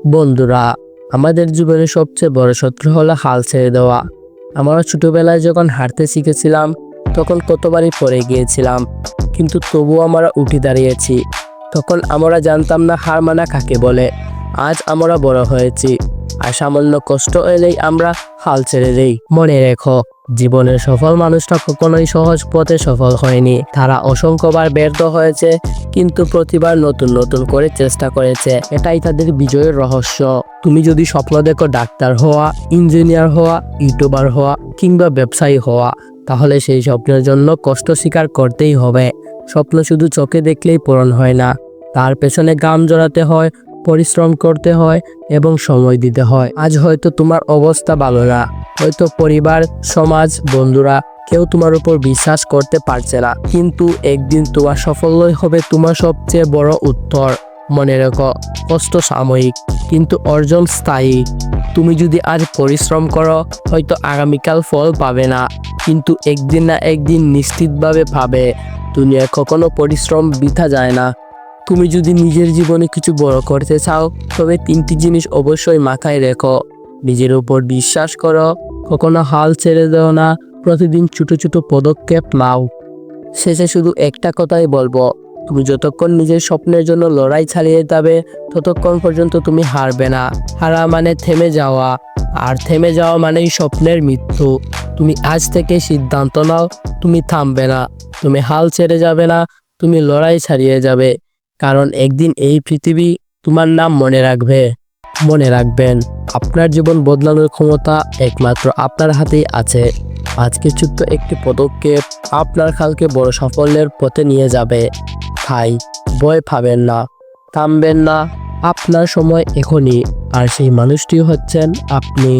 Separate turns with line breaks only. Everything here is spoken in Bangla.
বন্ধুরা, আমাদের জীবনের সবচেয়ে বড় শত্রু হলো হাল ছেড়ে দেওয়া। আমরা ছোটবেলায় যখন হাঁটতে শিখেছিলাম তখন কতবারই পড়ে গিয়েছিলাম, কিন্তু তবুও আমরা উঠে দাঁড়িয়েছি। তখন আমরা জানতাম না হার মানা কাকে বলে। আজ আমরা বড় হয়েছি, আর সামান্য কষ্ট এলেই আমরা হাল ছেড়ে দেই। মনে রেখো, জীবনের সফল মানুষটা কখনোই সহজ পথে সফল হয়নি। তারা অসংখ্যবার ব্যর্থ হয়েছে, কিন্তু প্রতিবার নতুন নতুন করে চেষ্টা করেছে। এটাই তাদের বিজয়ের রহস্য। তুমি যদি স্বপ্ন দেখো ডাক্তার হওয়া, ইঞ্জিনিয়ার হওয়া, ইউটিউবার হওয়া কিংবা ব্যবসায়ী হওয়া, তাহলে সেই স্বপ্নের জন্য কষ্ট স্বীকার করতেই হবে। স্বপ্ন শুধু চোখে দেখলেই পূরণ হয় না, তার পেছনে ঘাম জড়াতে হয়, পরিশ্রম করতে হয় এবং সময় দিতে হয়। আজ হয়তো তোমার অবস্থা ভালো না, হয়তো পরিবার, সমাজ, বন্ধুরা কেউ তোমার উপর বিশ্বাস করতে পারছে না, কিন্তু একদিন তোমার সাফল্যই হবে তোমার সবচেয়ে বড় উত্তর। মনে রেখো, কষ্ট সাময়িক কিন্তু অর্জন স্থায়ী। তুমি যদি আজ পরিশ্রম করো, হয়তো আগামীকাল ফল পাবে না, কিন্তু একদিন না একদিন নিশ্চিতভাবে পাবে। দুনিয়ায় কখনো পরিশ্রম বৃথা যায় না। তুমি যদি নিজের জীবনে কিছু বড় করতে চাও, তবে 3টি জিনিস অবশ্যই মাথায় রেখো। নিজের উপর বিশ্বাস করো, কখনো হাল ছেড়ে দাও না, প্রতিদিন ছোট ছোট পদক্ষেপ নাও। শেষে শুধু একটা কথাই বলবো, তুমি যতক্ষণ নিজের স্বপ্নের জন্য লড়াই চালিয়ে যাবে, ততক্ষণ পর্যন্ত তুমি হারবে না। হারা মানে থেমে যাওয়া, আর থেমে যাওয়া মানেই স্বপ্নের মৃত্যু। তুমি আজ থেকে সিদ্ধান্ত নাও, তুমি থামবে না, তুমি হাল ছেড়ে যাবে না, তুমি লড়াই ছাড়িয়ে যাবে। কারণ একদিন এই পৃথিবী তোমার নাম মনে রাখবে। মনে রাখবেন, আপনার জীবন বদলানোর ক্ষমতা একমাত্র আপনার হাতেই আছে। আজকে ছোট্ট একটি পদক্ষেপ আপনার কালকে বড় সাফল্যের পথে নিয়ে যাবে। তাই ভয় পাবেন না, থামবেন না। আপনার সময় এখনই, আর সেই মানুষটি হচ্ছেন আপনি।